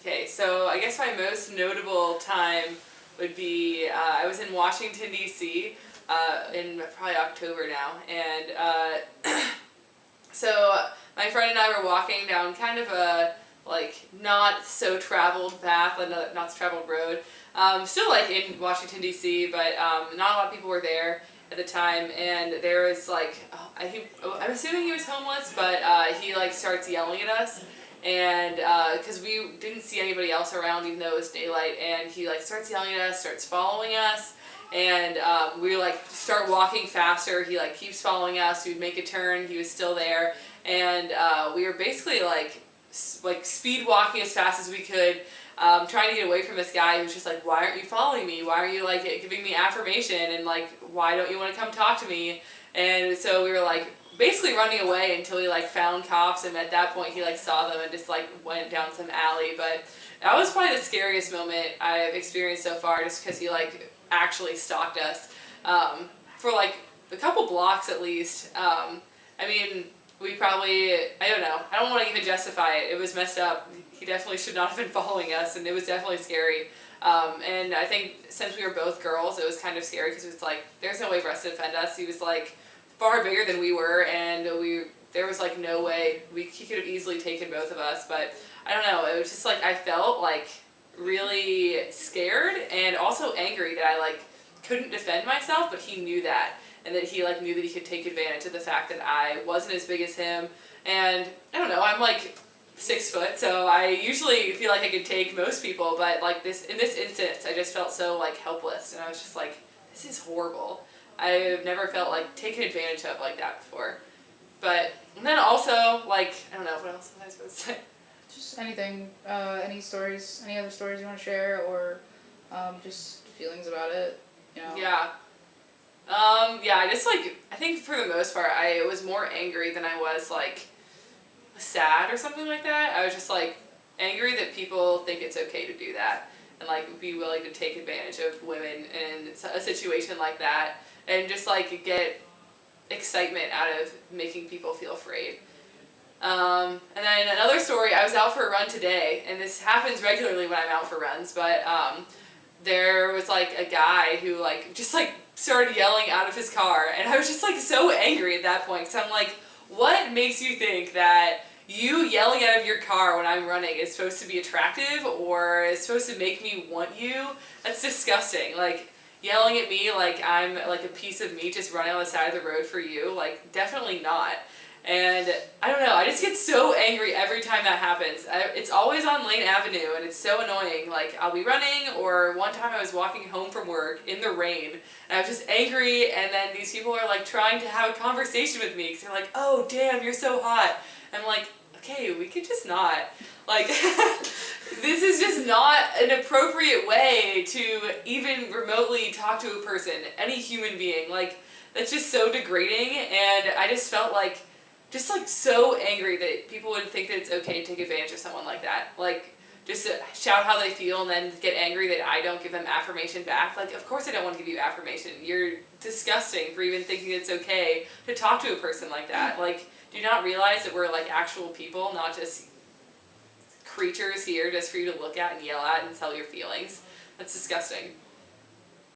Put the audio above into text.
Okay, so I guess my most notable time would be I was in Washington, D.C. In probably October now. And so my friend and I were walking down kind of a like not so traveled path, not so traveled road. Still like in Washington, D.C., but not a lot of people were there at the time. And there was like, I'm assuming he was homeless, but he like starts yelling at us. And because we didn't see anybody else around even though it was daylight, and he like starts yelling at us, starts following us, and we like start walking faster. He like keeps following us. We'd make a turn, he was still there, and we were basically like speed walking as fast as we could, trying to get away from this guy who was just like, why aren't you following me, why aren't you like giving me affirmation, and like why don't you want to come talk to me? And so we were like basically running away until he like found cops, and at that point he like saw them and just like went down some alley. But that was probably the scariest moment I've experienced so far, just because he like actually stalked us for like a couple blocks at least. I mean, we probably, I don't know, I don't want to even justify it. It was messed up. He definitely should not have been following us, and it was definitely scary. And I think since we were both girls, it was kind of scary because it was like, there's no way for us to defend us. He was like far bigger than we were, and there was like no way he could have easily taken both of us. But I don't know, it was just like I felt like really scared and also angry that I like couldn't defend myself, but he knew that, and that he like knew that he could take advantage of the fact that I wasn't as big as him. And I don't know, I'm like 6 foot, so I usually feel like I could take most people, but like in this instance I just felt so like helpless, and I was just like, this is horrible. I've never felt like taken advantage of like that before. But and then also like, I don't know, what else was I supposed to say? Just anything, any stories, any other stories you want to share, or just feelings about it, you know? Yeah. Yeah, I just like, I think for the most part I was more angry than I was like sad or something like that. I was just like angry that people think it's okay to do that and like be willing to take advantage of women in a situation like that, and just like get excitement out of making people feel afraid. And then another story, I was out for a run today, and this happens regularly when I'm out for runs, but there was like a guy who like just like started yelling out of his car, and I was just like so angry at that point, because I'm like, what makes you think that you yelling out of your car when I'm running is supposed to be attractive or is supposed to make me want you? That's disgusting. Like, yelling at me like I'm like a piece of meat just running on the side of the road for you, like definitely not. And I don't know, I just get so angry every time that happens. It's always on Lane Avenue, and it's so annoying. Like, I'll be running, or one time I was walking home from work in the rain, and I was just angry, and then these people are like trying to have a conversation with me because they're like, oh damn, you're so hot. I'm like, okay, we could just not. Like, this is just not an appropriate way to even remotely talk to a person, any human being. Like, that's just so degrading, and I just felt like, just like so angry that people would think that it's okay to take advantage of someone like that. Like, just to shout how they feel and then get angry that I don't give them affirmation back. Like, of course I don't want to give you affirmation. You're disgusting for even thinking it's okay to talk to a person like that. Like, do you not realize that we're like actual people, not just creatures here just for you to look at and yell at and tell your feelings? That's disgusting.